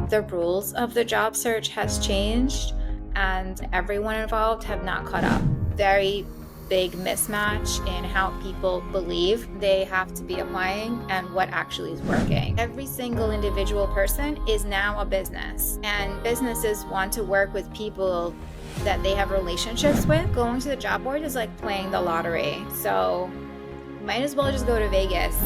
The rules of the job search has changed and everyone involved have not caught up. Very big mismatch in how people believe they have to be applying and what actually is working. Every single individual person is now a business, and businesses want to work with people that they have relationships with. Going to the job board is like playing the lottery. So might as well just go to Vegas.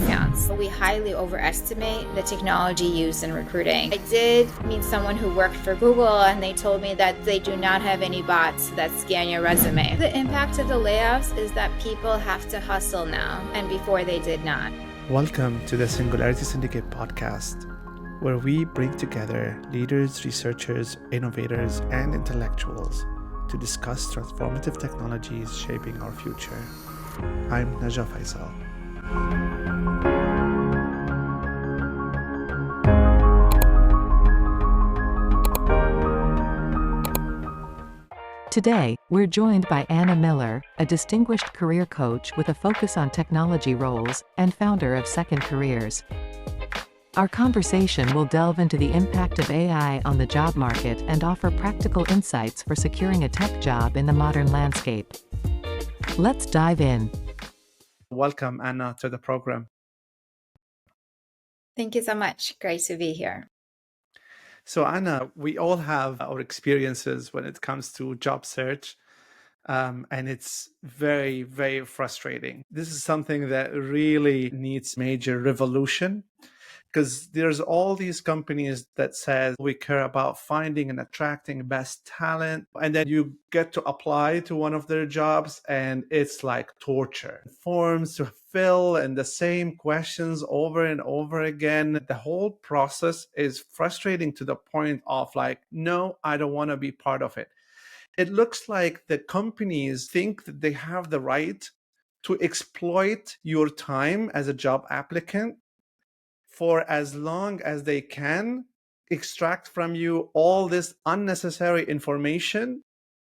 We highly overestimate the technology used in recruiting. I did meet someone who worked for Google, and they told me that they do not have any bots that scan your resume. The impact of the layoffs is that people have to hustle now, and before they did not. Welcome to the Singularity Syndicate podcast, where we bring together leaders, researchers, innovators, and intellectuals to discuss transformative technologies shaping our future. I'm Najah Faisal. Today, we're joined by Anna Miller, a distinguished career coach with a focus on technology roles and founder of Second Careers. Our conversation will delve into the impact of AI on the job market and offer practical insights for securing a tech job in the modern landscape. Let's dive in. Welcome, Anna, to the program. Thank you so much. Great to be here. So, Anna, we all have our experiences when it comes to job search, and it's very, very frustrating. This is something that really needs major revolution, because there's all these companies that says we care about finding and attracting best talent, and then you get to apply to one of their jobs and it's like torture. Forms to fill and the same questions over and over again. The whole process is frustrating to the point of like, no, I don't want to be part of it. It looks like the companies think that they have the right to exploit your time as a job applicant for as long as they can, extract from you all this unnecessary information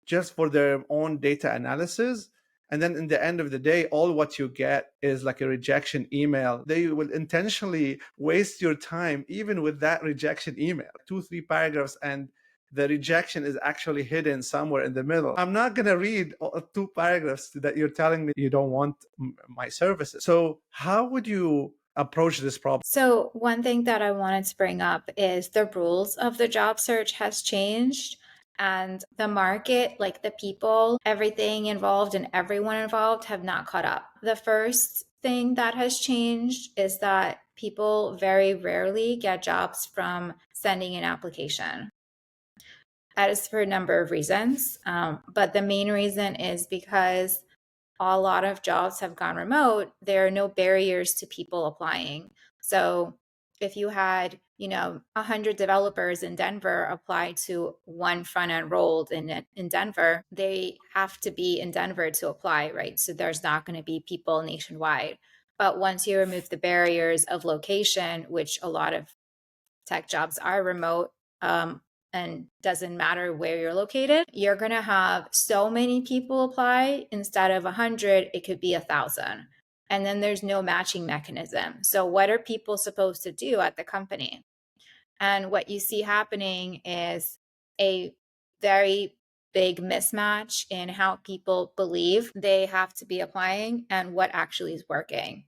just for their own data analysis. And then in the end of the day, all what you get is like a rejection email. They will intentionally waste your time, even with that rejection email, 2-3 paragraphs, and the rejection is actually hidden somewhere in the middle. I'm not going to read 2 paragraphs that you're telling me you don't want my services. So how would you approach this problem? So one thing that I wanted to bring up is the rules of the job search has changed, and the market, like the people, everything involved and everyone involved have not caught up. The first thing that has changed is that people very rarely get jobs from sending an application. That is for a number of reasons, but the main reason is because a lot of jobs have gone remote. There are no barriers to people applying. So if you had, 100 developers in Denver apply to one front-end role in Denver, they have to be in Denver to apply, right? So there's not going to be people nationwide. But once you remove the barriers of location, which a lot of tech jobs are remote, and doesn't matter where you're located, you're going to have so many people apply. Instead of 100, it could be 1,000. And then there's no matching mechanism. So what are people supposed to do at the company? And what you see happening is a very big mismatch in how people believe they have to be applying and what actually is working.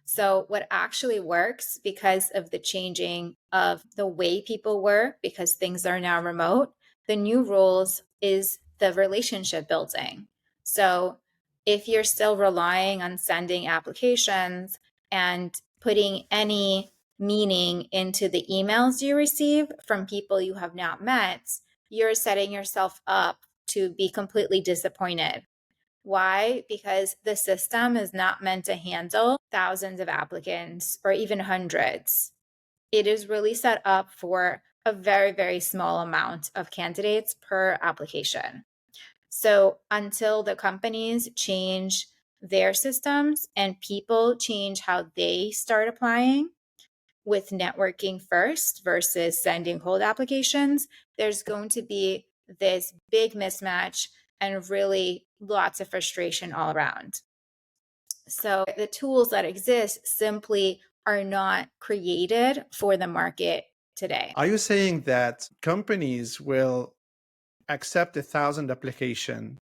So what actually works, because of the changing of the way people work, because things are now remote, the new rules is the relationship building. So if you're still relying on sending applications and putting any meaning into the emails you receive from people you have not met, you're setting yourself up to be completely disappointed. Why? Because the system is not meant to handle thousands of applicants or even hundreds. It is really set up for a very, very small amount of candidates per application. So until the companies change their systems and people change how they start applying with networking first versus sending cold applications, there's going to be this big mismatch and really lots of frustration all around. So the tools that exist simply are not created for the market today. Are you saying that companies will accept 1,000 application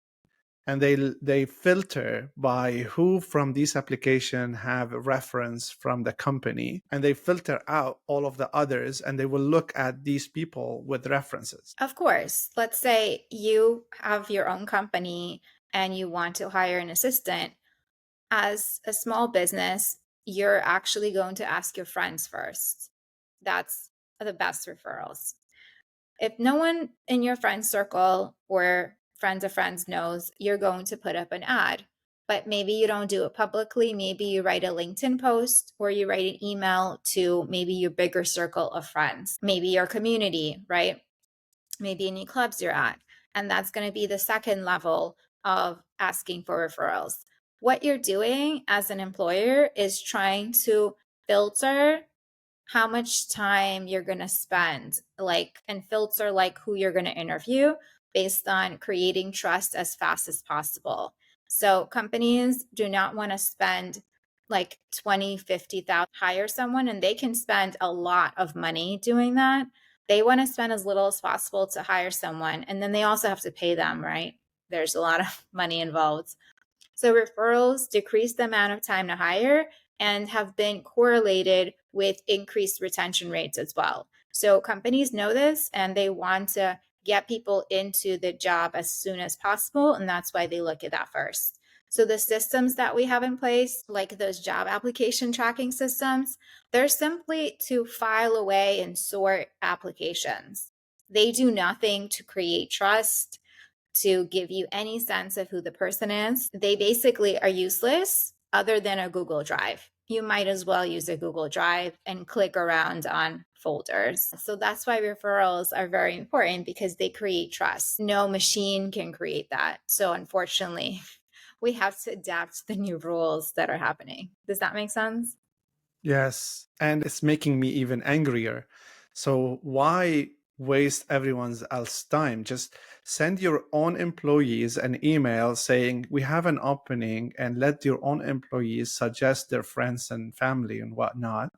and they filter by who from this application have a reference from the company, and they filter out all of the others, and they will look at these people with references? Of course, let's say you have your own company and you want to hire an assistant. As a small business, you're actually going to ask your friends first. That's the best referrals. If no one in your friend circle or friends of friends knows, you're going to put up an ad. But maybe you don't do it publicly. Maybe you write a LinkedIn post or you write an email to maybe your bigger circle of friends, maybe your community, right? Maybe any clubs you're at. And that's going to be the second level of asking for referrals. What you're doing as an employer is trying to filter how much time you're going to spend, and filter who you're going to interview based on creating trust as fast as possible. So companies do not want to spend 20, 50,000 hire someone, and they can spend a lot of money doing that. They want to spend as little as possible to hire someone, and then they also have to pay them, right? There's a lot of money involved. So referrals decrease the amount of time to hire and have been correlated with increased retention rates as well. So companies know this and they want to get people into the job as soon as possible. And that's why they look at that first. So the systems that we have in place, like those job application tracking systems, they're simply to file away and sort applications. They do nothing to create trust, to give you any sense of who the person is. They basically are useless other than a Google Drive. You might as well use a Google Drive and click around on folders. So that's why referrals are very important, because they create trust. No machine can create that. So unfortunately, we have to adapt to the new rules that are happening. Does that make sense? Yes, and it's making me even angrier. So why waste everyone's else time? Just send your own employees an email saying we have an opening, and let your own employees suggest their friends and family and whatnot.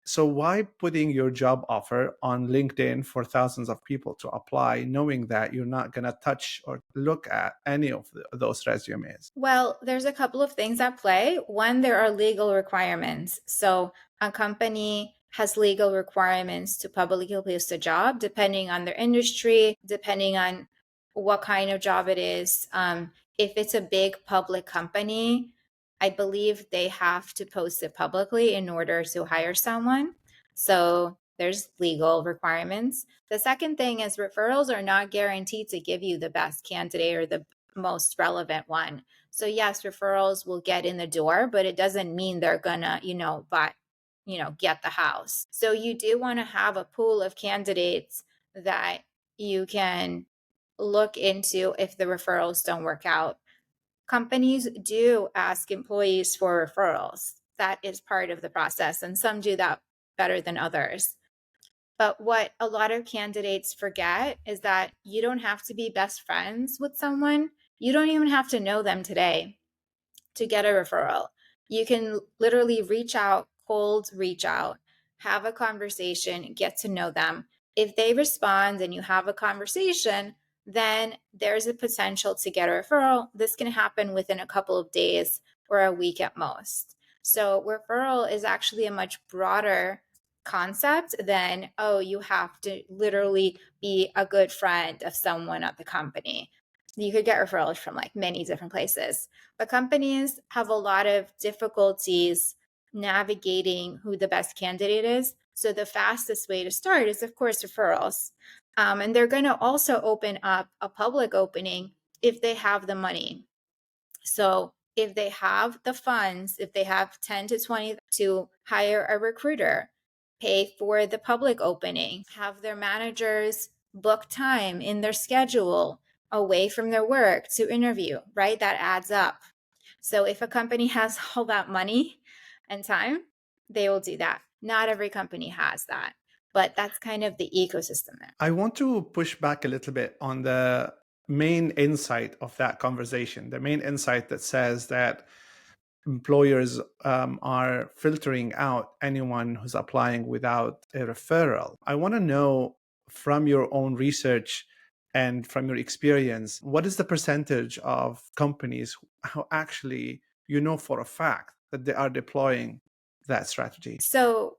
So why putting your job offer on LinkedIn for thousands of people to apply, knowing that you're not going to touch or look at any of those resumes? Well, there's a couple of things at play. One, there are legal requirements. So a company has legal requirements to publicly post a job, depending on their industry, depending on what kind of job it is. If it's a big public company, I believe they have to post it publicly in order to hire someone. So there's legal requirements. The second thing is referrals are not guaranteed to give you the best candidate or the most relevant one. So yes, referrals will get in the door, but it doesn't mean they're gonna, get the house. So you do want to have a pool of candidates that you can look into if the referrals don't work out. Companies do ask employees for referrals. That is part of the process, and some do that better than others. But what a lot of candidates forget is that you don't have to be best friends with someone. You don't even have to know them today to get a referral. You can literally cold reach out, have a conversation, get to know them. If they respond and you have a conversation, then there's a potential to get a referral. This can happen within a couple of days or a week at most. So referral is actually a much broader concept than, oh, you have to literally be a good friend of someone at the company. You could get referrals from many different places. But companies have a lot of difficulties navigating who the best candidate is. So the fastest way to start is, of course, referrals. And they're going to also open up a public opening if they have the money. So if they have the funds, if they have 10 to 20 to hire a recruiter, pay for the public opening, have their managers book time in their schedule away from their work to interview, right? That adds up. So if a company has all that money and time, they will do that. Not every company has that, but that's kind of the ecosystem there. I want to push back a little bit on the main insight of that conversation, the main insight that says that employers are filtering out anyone who's applying without a referral. I want to know from your own research and from your experience, what is the percentage of companies who actually, for a fact that they are deploying that strategy? So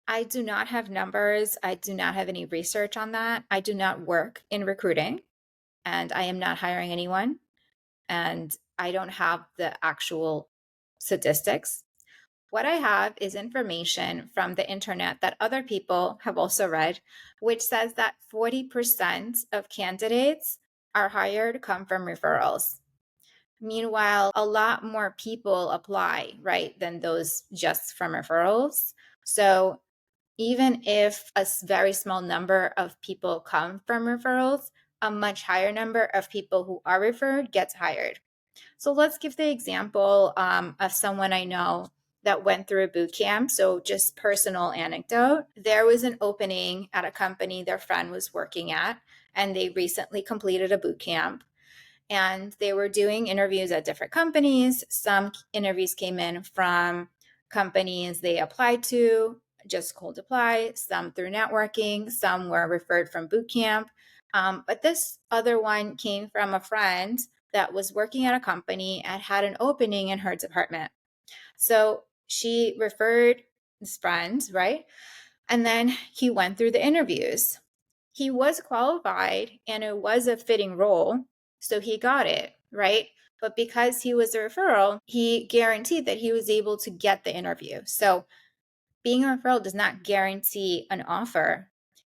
I do not have numbers. I do not have any research on that. I do not work in recruiting, and I am not hiring anyone. And I don't have the actual statistics. What I have is information from the internet that other people have also read, which says that 40% of candidates are hired come from referrals. Meanwhile, a lot more people apply, right, than those just from referrals. So even if a very small number of people come from referrals, a much higher number of people who are referred gets hired. So let's give the example of someone I know that went through a boot camp. So just personal anecdote. There was an opening at a company their friend was working at, and they recently completed a boot camp. And they were doing interviews at different companies. Some interviews came in from companies they applied to, just cold apply, some through networking, some were referred from boot camp. But this other one came from a friend that was working at a company and had an opening in her department. So she referred his friend, right? And then he went through the interviews. He was qualified and it was a fitting role. So he got it, right? But because he was a referral, he guaranteed that he was able to get the interview. So being a referral does not guarantee an offer.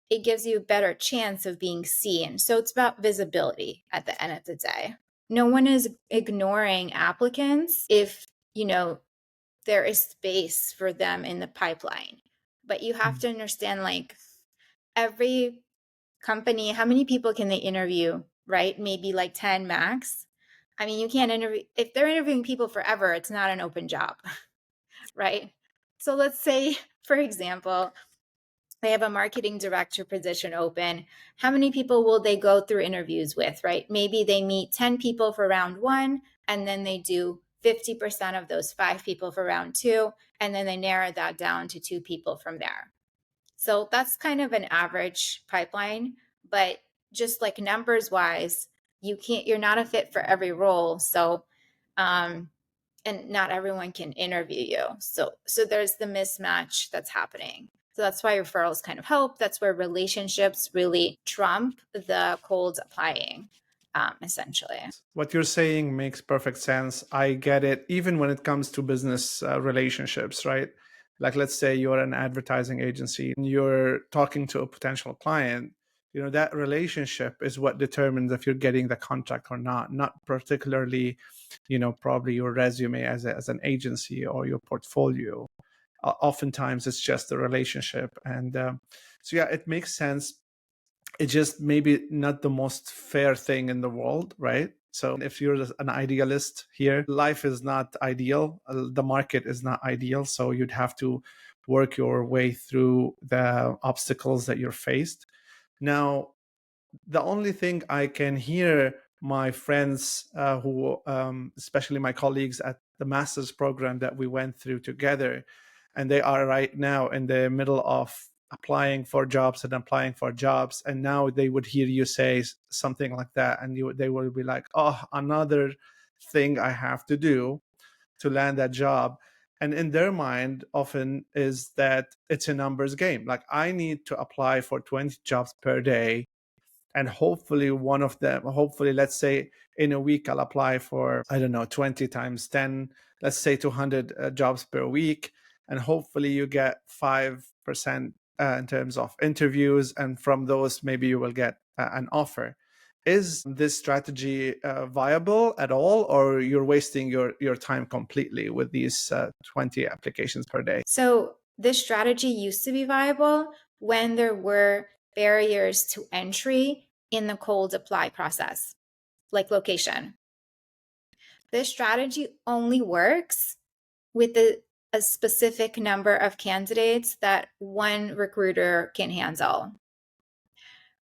It gives you a better chance of being seen. So it's about visibility at the end of the day. No one is ignoring applicants if, there is space for them in the pipeline. But you have to understand, like, every company, how many people can they interview, right? Maybe like 10 max. I mean, you can't interview, if they're interviewing people forever, it's not an open job, right? So let's say, for example, they have a marketing director position open. How many people will they go through interviews with, right? Maybe they meet 10 people for round one, and then they do 50% of those 5 people for round two, and then they narrow that down to 2 people from there. So that's kind of an average pipeline, but just like numbers wise, you're not a fit for every role. So, and not everyone can interview you. So there's the mismatch that's happening. So that's why referrals kind of help. That's where relationships really trump the cold applying, essentially. What you're saying makes perfect sense. I get it. Even when it comes to business relationships, right? Like, let's say you're an advertising agency and you're talking to a potential client. That relationship is what determines if you're getting the contract or not particularly, probably your resume as an agency or your portfolio. Oftentimes it's just the relationship. And so, yeah, it makes sense. It's just maybe not the most fair thing in the world, right? So if you're an idealist here, life is not ideal. The market is not ideal. So you'd have to work your way through the obstacles that you're faced. Now, the only thing I can hear my friends who, especially my colleagues at the master's program that we went through together, and they are right now in the middle of applying for jobs, and now they would hear you say something like that, and they will be like, oh, another thing I have to do to land that job. And in their mind often is that it's a numbers game. Like, I need to apply for 20 jobs per day, and hopefully let's say in a week I'll apply for, I don't know, 20 times 10, let's say 200 jobs per week, and hopefully you get 5% in terms of interviews, and from those maybe you will get an offer. Is this strategy viable at all, or you're wasting your time completely with these 20 applications per day? So this strategy used to be viable when there were barriers to entry in the cold apply process, like location. This strategy only works with a specific number of candidates that one recruiter can handle.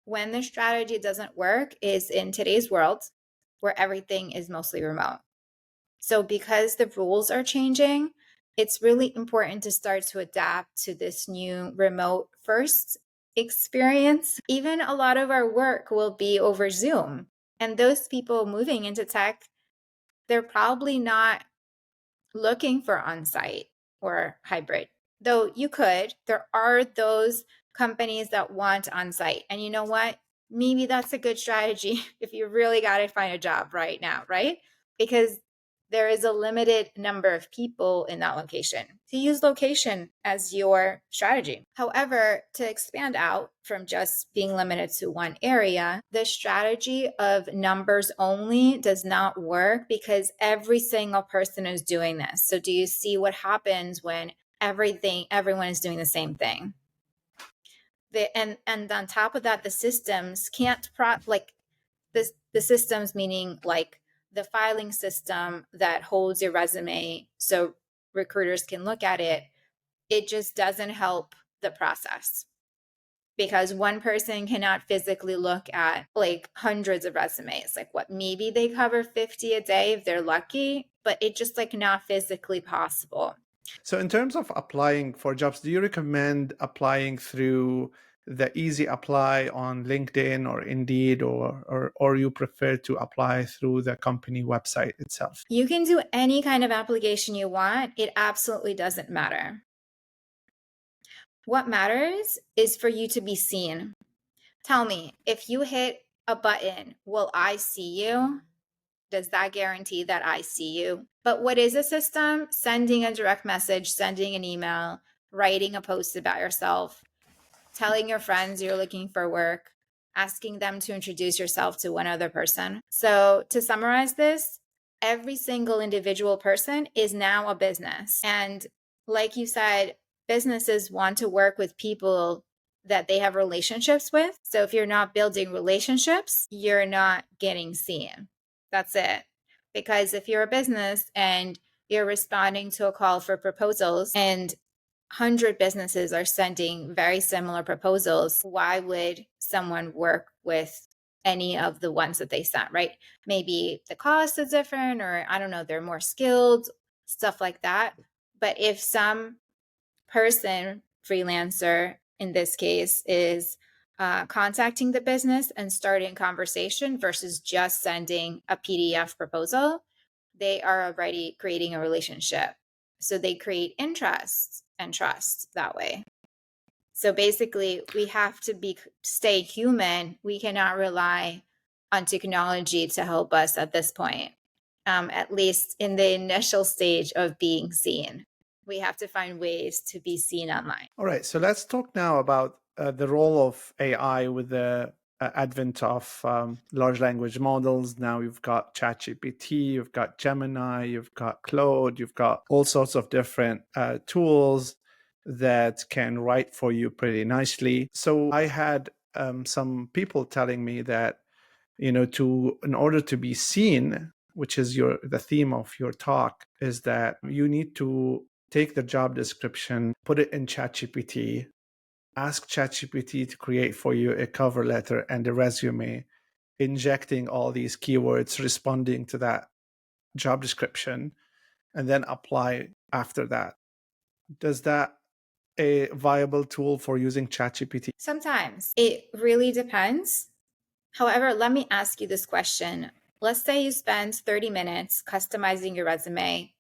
When the strategy doesn't work is in today's world, where everything is mostly remote. So because the rules are changing, it's really important to start to adapt to this new remote first experience. Even a lot of our work will be over Zoom. And those people moving into tech, they're probably not looking for on-site or hybrid. Though you could, there are those companies that want on-site. And you know what? Maybe that's a good strategy if you really got to find a job right now, right? Because there is a limited number of people in that location. To use location as your strategy. However, to expand out from just being limited to one area, the strategy of numbers only does not work because every single person is doing this. So do you see what happens when everyone is doing the same thing? And on top of that, the systems can't the systems meaning like the filing system that holds your resume so recruiters can look at it, it just doesn't help the process because one person cannot physically look at like hundreds of resumes. Like what, maybe they cover 50 a day if they're lucky, but it's just like not physically possible. So in terms of applying for jobs, do you recommend applying through the easy apply on LinkedIn or Indeed, or you prefer to apply through the company website itself? You can do any kind of application you want. It absolutely doesn't matter. What matters is for you to be seen. Tell me, if you hit a button, will I see you? Does that guarantee that I see you? But what is a system? Sending a direct message, sending an email, writing a post about yourself, telling your friends you're looking for work, asking them to introduce yourself to one other person. So to summarize this, every single individual person is now a business. And like you said, businesses want to work with people that they have relationships with. So if you're not building relationships, you're not getting seen. That's it. Because if you're a business and you're responding to a call for proposals and 100 businesses are sending very similar proposals, why would someone work with any of the ones that they sent, right? Maybe the cost is different, or I don't know, they're more skilled, stuff like that. But if some person, freelancer in this case, is contacting the business and starting conversation versus just sending a PDF proposal, they are already creating a relationship. So they create interest and trust that way. So basically, we have to stay human. We cannot rely on technology to help us at this point, at least in the initial stage of being seen. We have to find ways to be seen online. All right, so let's talk now about the role of AI with the advent of large language models. Now you've got ChatGPT, you've got Gemini, you've got Claude, you've got all sorts of different tools that can write for you pretty nicely. So I had some people telling me that, in order to be seen, which is the theme of your talk, is that you need to take the job description, put it in ChatGPT, ask ChatGPT to create for you a cover letter and a resume, injecting all these keywords, responding to that job description, and then apply after that. Does that a viable tool for using ChatGPT? Sometimes it really depends. However, let me ask you this question. Let's say you spend 30 minutes customizing your resume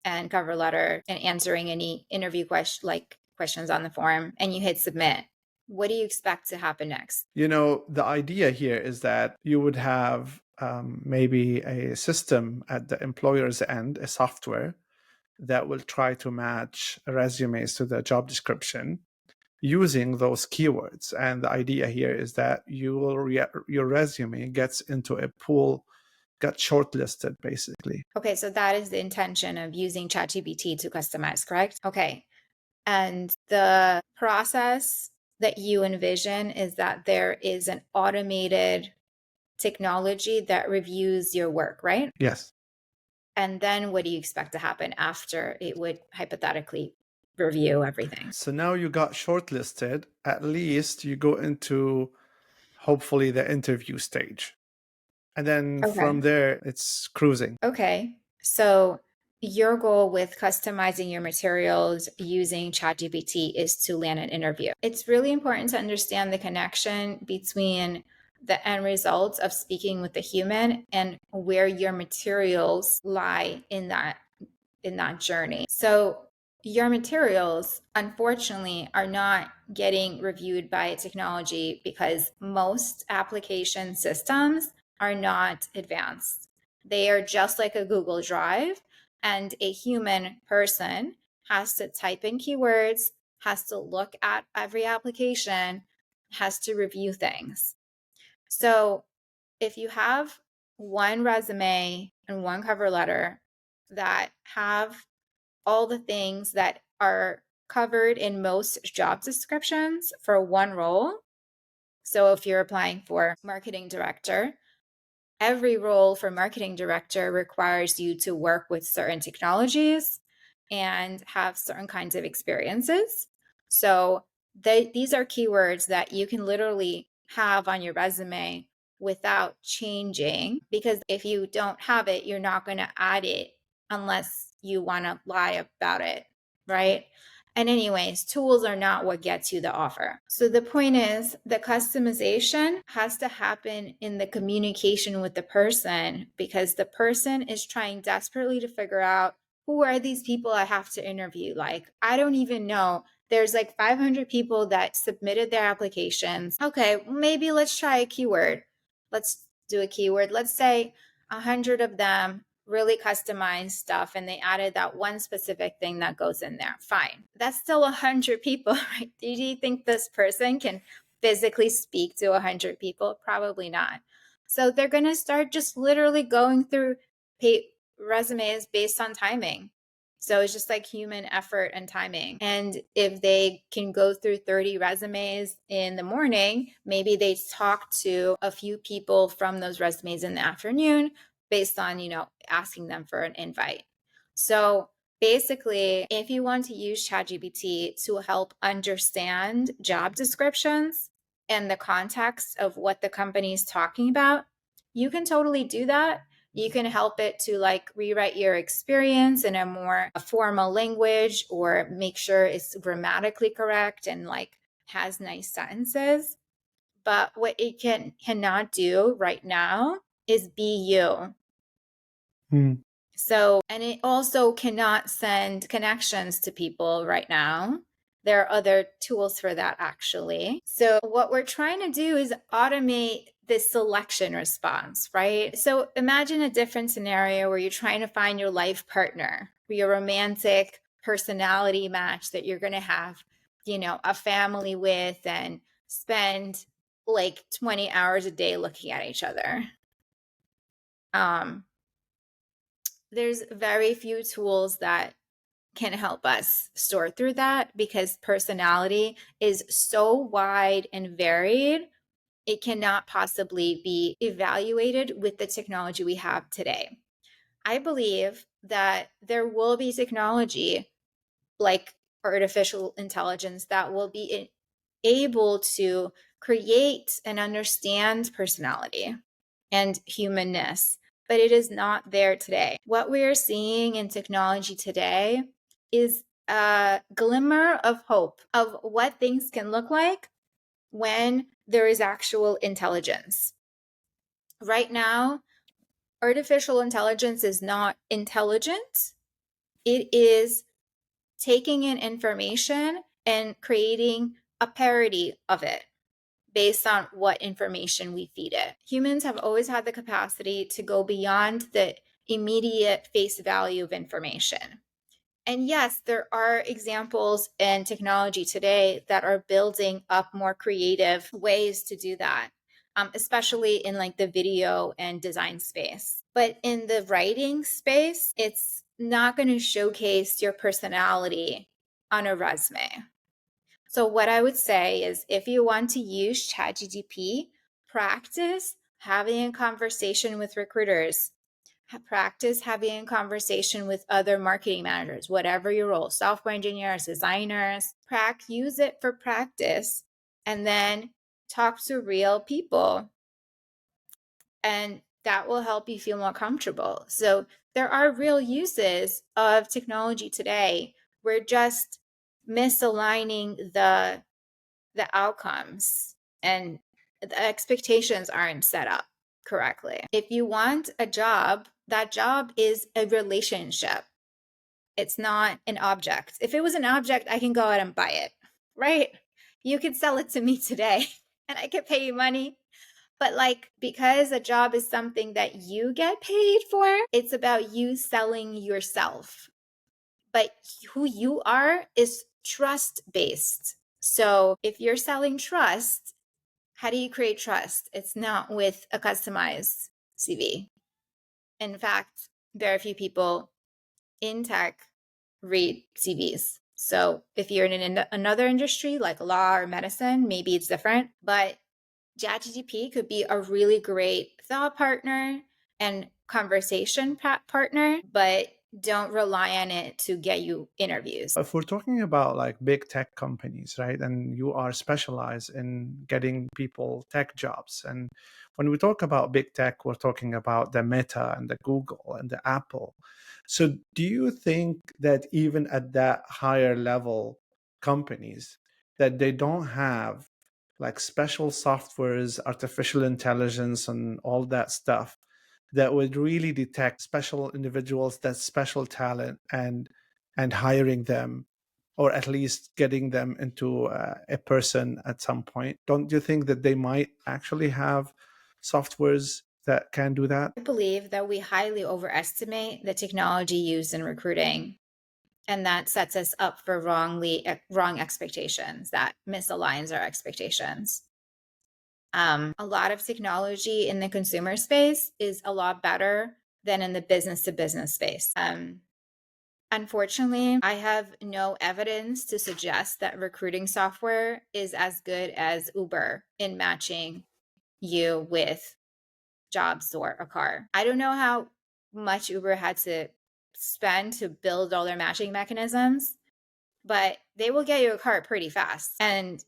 and cover letter and answering any interview questions on the form, and you hit submit. What do you expect to happen next? The idea here is that you would have maybe a system at the employer's end, a software that will try to match resumes to the job description using those keywords. And the idea here is that your resume gets into a pool, got shortlisted basically. Okay, so that is the intention of using ChatGPT to customize, correct? Okay. And the process that you envision is that there is an automated technology that reviews your work, right? Yes. And then what do you expect to happen after it would hypothetically review everything? So now you got shortlisted, at least you go into hopefully the interview stage. And then from there, it's cruising. Okay. So your goal with customizing your materials using ChatGPT is to land an interview. It's really important to understand the connection between the end results of speaking with the human and where your materials lie in that journey. So your materials, unfortunately, are not getting reviewed by technology because most application systems are not advanced. They are just like a Google Drive, and a human person has to type in keywords, has to look at every application, has to review things. So if you have one resume and one cover letter that have all the things that are covered in most job descriptions for one role. So if you're applying for marketing director, every role for marketing director requires you to work with certain technologies and have certain kinds of experiences. So these are keywords that you can literally have on your resume without changing, because if you don't have it, you're not going to add it unless you want to lie about it, right? And anyways, tools are not what gets you the offer. So the point is, the customization has to happen in the communication with the person, because the person is trying desperately to figure out, who are these people I have to interview? Like, I don't even know. There's like 500 people that submitted their applications. Okay, maybe let's try a keyword. Let's do a keyword. Let's say 100 of them really customized stuff and they added that one specific thing that goes in there. Fine. That's still 100 people, right? Do you think this person can physically speak to 100 people? Probably not. So they're going to start just literally going through resumes based on timing. So it's just like human effort and timing. And if they can go through 30 resumes in the morning, maybe they talk to a few people from those resumes in the afternoon based on, asking them for an invite. So basically, if you want to use ChatGPT to help understand job descriptions and the context of what the company is talking about, you can totally do that. You can help it to like rewrite your experience in a more formal language, or make sure it's grammatically correct and like has nice sentences. But what it cannot do right now is be you. So, and it also cannot send connections to people right now. There are other tools for that, actually. So, what we're trying to do is automate this selection response, right? So, imagine a different scenario where you're trying to find your life partner, your romantic personality match that you're going to have, a family with and spend like 20 hours a day looking at each other. There's very few tools that can help us sort through that, because personality is so wide and varied. It cannot possibly be evaluated with the technology we have today. I believe that there will be technology like artificial intelligence that will be able to create and understand personality and humanness, but it is not there today. What we are seeing in technology today is a glimmer of hope of what things can look like when there is actual intelligence. Right now, artificial intelligence is not intelligent. It is taking in information and creating a parody of it based on what information we feed it. Humans have always had the capacity to go beyond the immediate face value of information. And yes, there are examples in technology today that are building up more creative ways to do that, especially in like the video and design space. But in the writing space, it's not going to showcase your personality on a resume. So what I would say is, if you want to use ChatGPT, practice having a conversation with recruiters. Practice having a conversation with other marketing managers, whatever your role, software engineers, designers. Use it for practice, and then talk to real people and that will help you feel more comfortable. So there are real uses of technology today. We're just misaligning the outcomes, and the expectations aren't set up correctly. If you want a job, that job is a relationship. It's not an object. If it was an object, I can go out and buy it, right? You could sell it to me today and I could pay you money. But like, because a job is something that you get paid for, it's about you selling yourself. But who you are is trust based. So if you're selling trust, how do you create trust? It's not with a customized CV. In fact, very few people in tech read CVs. So if you're in another industry like law or medicine, maybe it's different. But ChatGPT could be a really great thought partner and conversation partner, but don't rely on it to get you interviews. If we're talking about like big tech companies, right, and you are specialized in getting people tech jobs, and when we talk about big tech, we're talking about the Meta and the Google and the Apple. So do you think that even at that higher level companies, that they don't have like special softwares, artificial intelligence, and all that stuff that would really detect special individuals, that special talent, and hiring them, or at least getting them into a person at some point? Don't you think that they might actually have softwares that can do that? I believe that we highly overestimate the technology used in recruiting, and that sets us up for wrong expectations, that misaligns our expectations. A lot of technology in the consumer space is a lot better than in the business to business space. Unfortunately, I have no evidence to suggest that recruiting software is as good as Uber in matching you with jobs or a car. I don't know how much Uber had to spend to build all their matching mechanisms, but they will get you a car pretty fast. And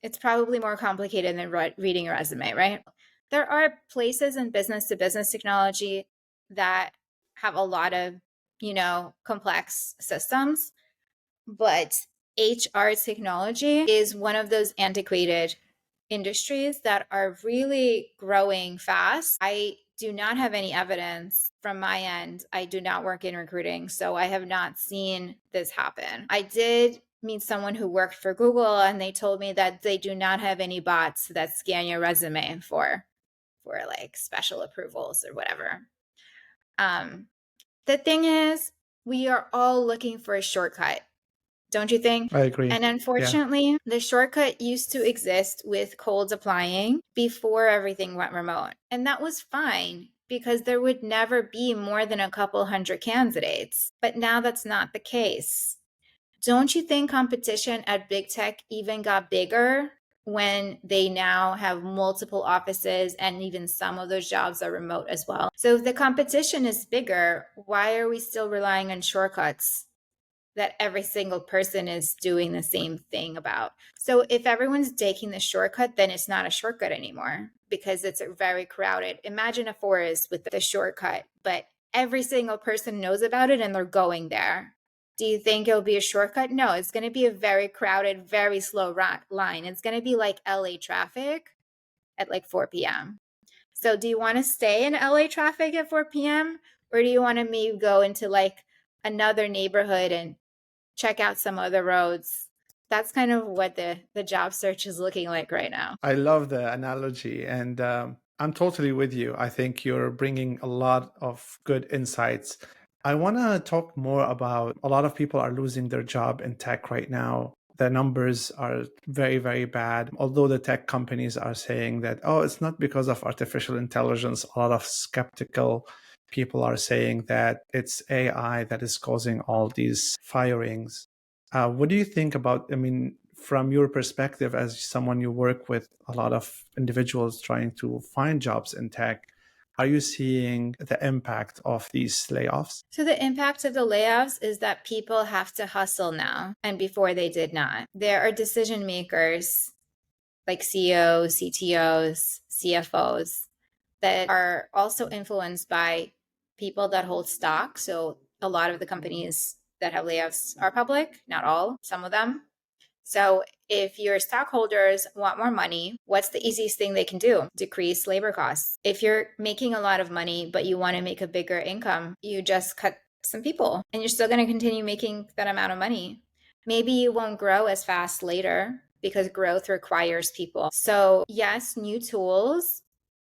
it's probably more complicated than reading a resume, right? There are places in business to business technology that have a lot of, complex systems, but HR technology is one of those antiquated industries that are really growing fast. I do not have any evidence from my end. I do not work in recruiting, so I have not seen this happen. I did meet someone who worked for Google, and they told me that they do not have any bots that scan your resume for like special approvals or whatever. The thing is, we are all looking for a shortcut, don't you think? I agree. And Yeah. unfortunately, the shortcut used to exist with cold applying before everything went remote. And that was fine because there would never be more than a couple hundred candidates. But now that's not the case. Don't you think competition at big tech even got bigger when they now have multiple offices and even some of those jobs are remote as well? So if the competition is bigger, why are we still relying on shortcuts that every single person is doing the same thing about? So if everyone's taking the shortcut, then it's not a shortcut anymore because it's very crowded. Imagine a forest with the shortcut, but every single person knows about it and they're going there. Do you think it'll be a shortcut? No, it's going to be a very crowded, very slow line. It's going to be like LA traffic at like 4 p.m. So do you want to stay in LA traffic at 4 p.m. or do you want to maybe go into like another neighborhood and check out some other roads? That's kind of what the job search is looking like right now. I love the analogy, and I'm totally with you. I think you're bringing a lot of good insights. I want to talk more about a lot of people are losing their job in tech right now. The numbers are very, very bad. Although the tech companies are saying that, oh, it's not because of artificial intelligence, a lot of skeptical people are saying that it's AI that is causing all these firings. What do you think about, I mean, from your perspective as someone you work with a lot of individuals trying to find jobs in tech, are you seeing the impact of these layoffs? So the impact of the layoffs is that people have to hustle now, and before they did not. There are decision makers like CEOs, CTOs, CFOs that are also influenced by people that hold stock. So a lot of the companies that have layoffs are public, not all, some of them. So if your stockholders want more money, what's the easiest thing they can do? Decrease labor costs. If you're making a lot of money, but you want to make a bigger income, you just cut some people and you're still going to continue making that amount of money. Maybe you won't grow as fast later because growth requires people. So yes, new tools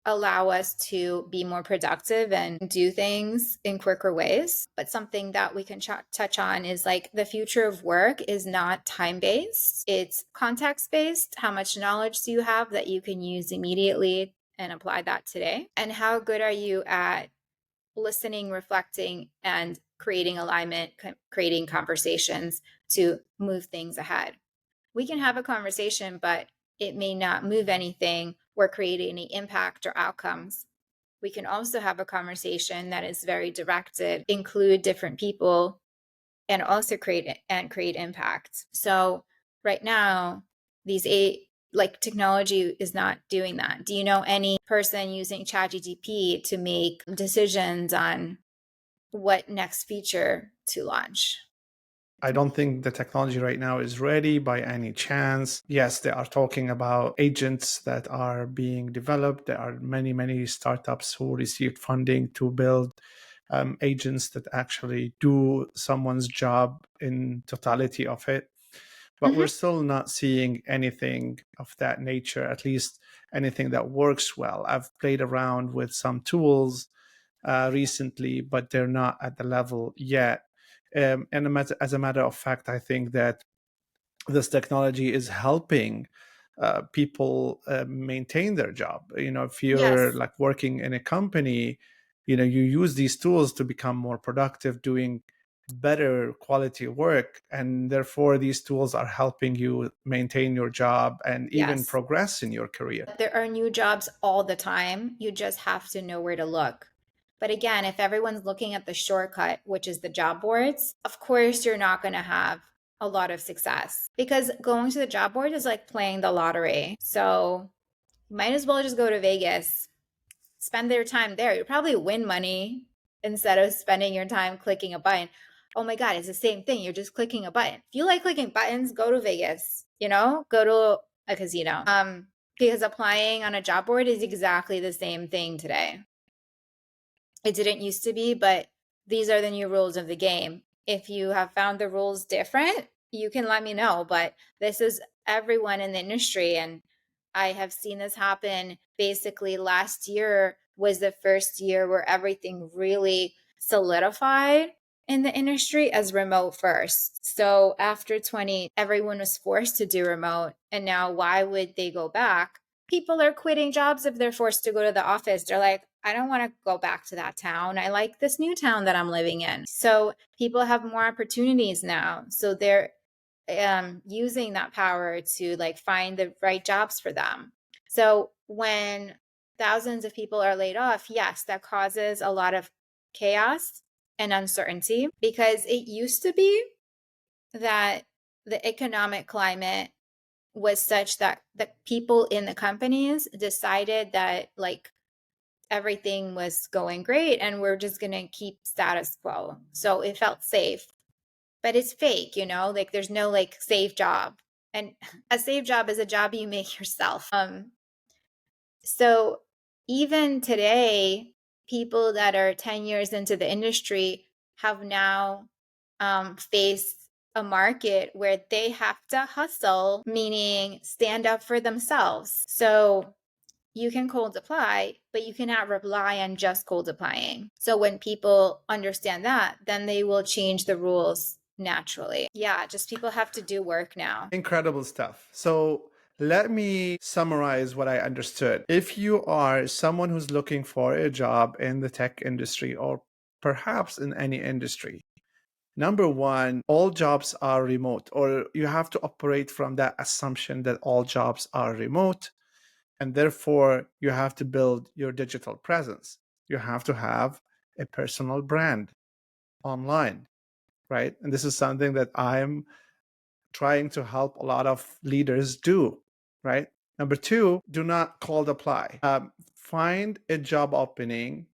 allow us to be more productive and do things in quicker ways. But something that we can touch on is like the future of work is not time based, it's context based. How much knowledge do you have that you can use immediately and apply that today? And how good are you at listening, reflecting, and creating alignment, creating conversations to move things ahead? We can have a conversation, but it may not move anything or create any impact or outcomes. We can also have a conversation that is very directed, include different people, and also create impact. So right now, these technology is not doing that. Do you know any person using ChatGPT to make decisions on what next feature to launch? I don't think the technology right now is ready by any chance. Yes, they are talking about agents that are being developed. There are many, many startups who received funding to build agents that actually do someone's job in totality of it. But we're still not seeing anything of that nature, at least anything that works well. I've played around with some tools recently, but they're not at the level yet. And as a matter of fact, I think that this technology is helping people maintain their job. If you're Yes. like working in a company, you use these tools to become more productive, doing better quality work, and therefore these tools are helping you maintain your job and even Yes. progress in your career. There are new jobs all the time. You just have to know where to look. But again, if everyone's looking at the shortcut, which is the job boards, of course, you're not going to have a lot of success because going to the job board is like playing the lottery. So you might as well just go to Vegas, spend their time there. You probably win money instead of spending your time clicking a button. Oh my God, it's the same thing. You're just clicking a button. If you like clicking buttons, go to Vegas, go to a casino. Because applying on a job board is exactly the same thing today. It didn't used to be, but these are the new rules of the game. If you have found the rules different, you can let me know. But this is everyone in the industry. And I have seen this happen. Basically, last year was the first year where everything really solidified in the industry as remote first. So after 20, everyone was forced to do remote. And now, why would they go back? People are quitting jobs if they're forced to go to the office. They're like, I don't want to go back to that town. I like this new town that I'm living in. So people have more opportunities now. So they're using that power to find the right jobs for them. So when thousands of people are laid off, yes, that causes a lot of chaos and uncertainty because it used to be that the economic climate was such that the people in the companies decided that everything was going great and we're just going to keep status quo. So it felt safe, but it's fake, there's no safe job. And a safe job is a job you make yourself. So even today, people that are 10 years into the industry have now faced a market where they have to hustle, meaning stand up for themselves. So you can cold apply, but you cannot rely on just cold applying. So when people understand that, then they will change the rules naturally. Yeah, just people have to do work now. Incredible stuff. So let me summarize what I understood. If you are someone who's looking for a job in the tech industry or perhaps in any industry, number one, all jobs are remote, or you have to operate from that assumption that all jobs are remote. And therefore, you have to build your digital presence. You have to have a personal brand online, right? And this is something that I'm trying to help a lot of leaders do, right? Number two, do not cold apply. Find a job opening,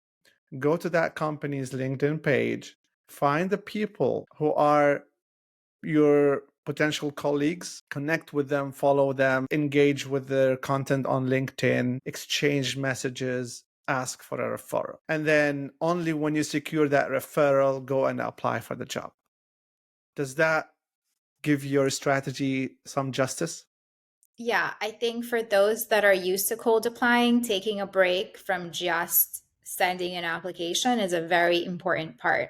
go to that company's LinkedIn page, find the people who are your potential colleagues, connect with them, follow them, engage with their content on LinkedIn, exchange messages, ask for a referral. And then only when you secure that referral, go and apply for the job. Does that give your strategy some justice? Yeah, I think for those that are used to cold applying, taking a break from just sending an application is a very important part.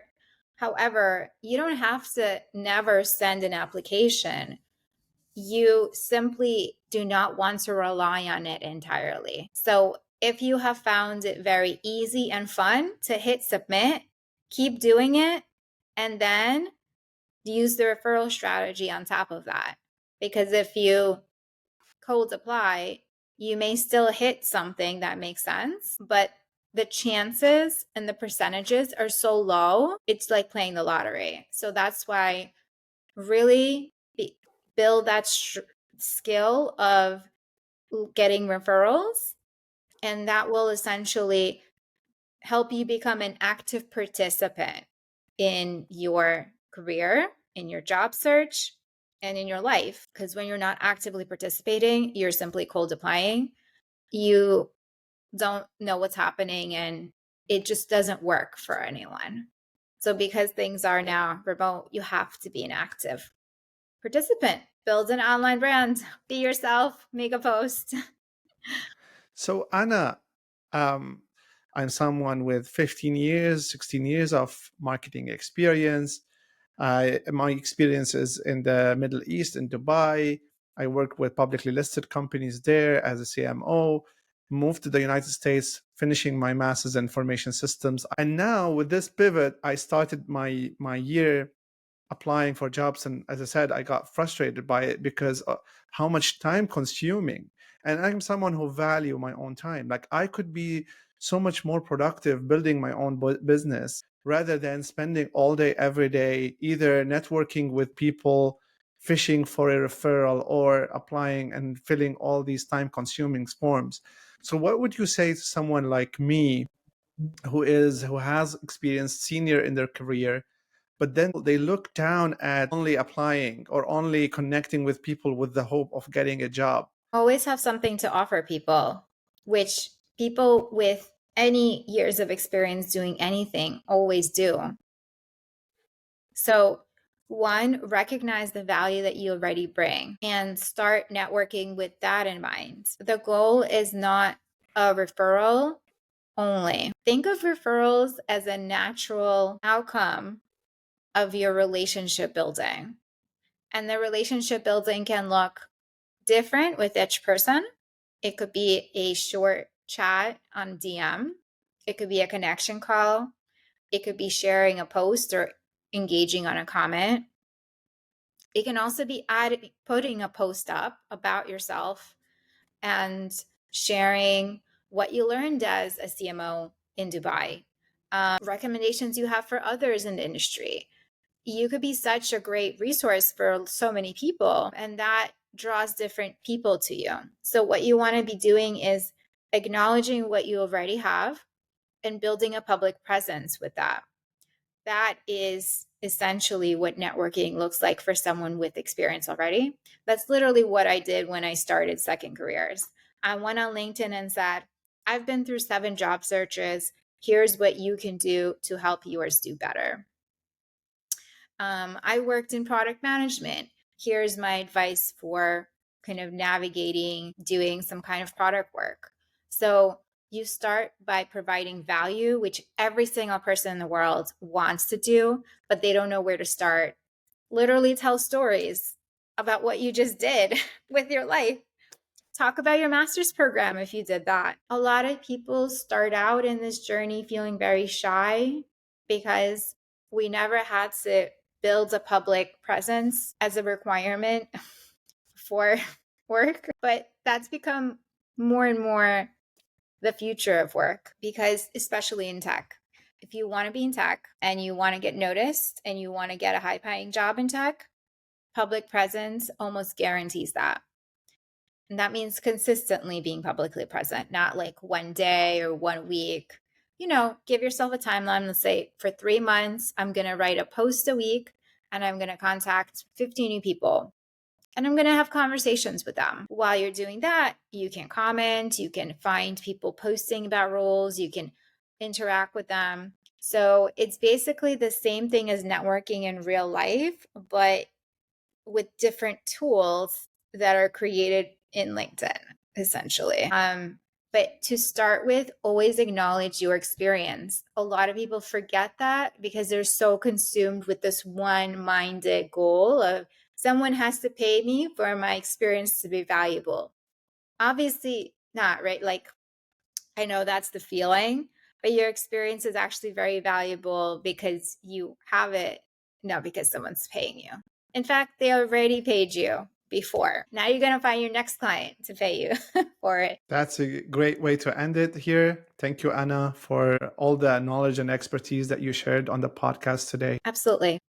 However, you don't have to never send an application. You simply do not want to rely on it entirely. So if you have found it very easy and fun to hit submit, keep doing it, and then use the referral strategy on top of that. Because if you cold apply, you may still hit something that makes sense, but the chances and the percentages are so low, it's like playing the lottery. So that's why really build that skill of getting referrals, and that will essentially help you become an active participant in your career, in your job search, and in your life. Because when you're not actively participating, you're simply cold applying. You don't know what's happening, and it just doesn't work for anyone. So, because things are now remote, you have to be an active participant. Build an online brand, be yourself, make a post. So, Anna, I'm someone with 15 years, 16 years of marketing experience. My experience is in the Middle East, in Dubai. I worked with publicly listed companies there as a CMO, moved to the United States, finishing my master's in information systems. And now with this pivot, I started my year applying for jobs. And as I said, I got frustrated by it because how much time consuming. And I'm someone who value my own time. Like I could be so much more productive building my own business rather than spending all day, every day, either networking with people, fishing for a referral, or applying and filling all these time consuming forms. So what would you say to someone like me who has experienced senior in their career, but then they look down at only applying or only connecting with people with the hope of getting a job? Always have something to offer people, which people with any years of experience doing anything always do. So, one, recognize the value that you already bring and start networking with that in mind. The goal is not a referral only. Think of referrals as a natural outcome of your relationship building. And the relationship building can look different with each person. It could be a short chat on DM. It could be a connection call. It could be sharing a post or engaging on a comment. It can also be putting a post up about yourself and sharing what you learned as a CMO in Dubai, recommendations you have for others in the industry. You could be such a great resource for so many people, and that draws different people to you. So, what you want to be doing is acknowledging what you already have and building a public presence with that. That is essentially what networking looks like for someone with experience already. That's literally what I did when I started Second Careers. I went on LinkedIn and said, I've been through 7 job searches. Here's what you can do to help yours do better. I worked in product management. Here's my advice for kind of navigating, doing some kind of product work. So you start by providing value, which every single person in the world wants to do, but they don't know where to start. Literally tell stories about what you just did with your life. Talk about your master's program if you did that. A lot of people start out in this journey feeling very shy because we never had to build a public presence as a requirement for work, but that's become more and more the future of work, because especially in tech, if you want to be in tech and you want to get noticed and you want to get a high paying job in tech, public presence almost guarantees that. And that means consistently being publicly present, not like one day or 1 week. Give yourself a timeline. Let's say for 3 months, I'm going to write a post a week and I'm going to contact 50 new people. And I'm going to have conversations with them. While you're doing that, you can comment, you can find people posting about roles, you can interact with them. So it's basically the same thing as networking in real life, but with different tools that are created in LinkedIn, essentially. But to start with, always acknowledge your experience. A lot of people forget that because they're so consumed with this one-minded goal of someone has to pay me for my experience to be valuable. Obviously not, right? Like, I know that's the feeling, but your experience is actually very valuable because you have it, not because someone's paying you. In fact, they already paid you before. Now you're going to find your next client to pay you for it. That's a great way to end it here. Thank you, Anna, for all the knowledge and expertise that you shared on the podcast today. Absolutely.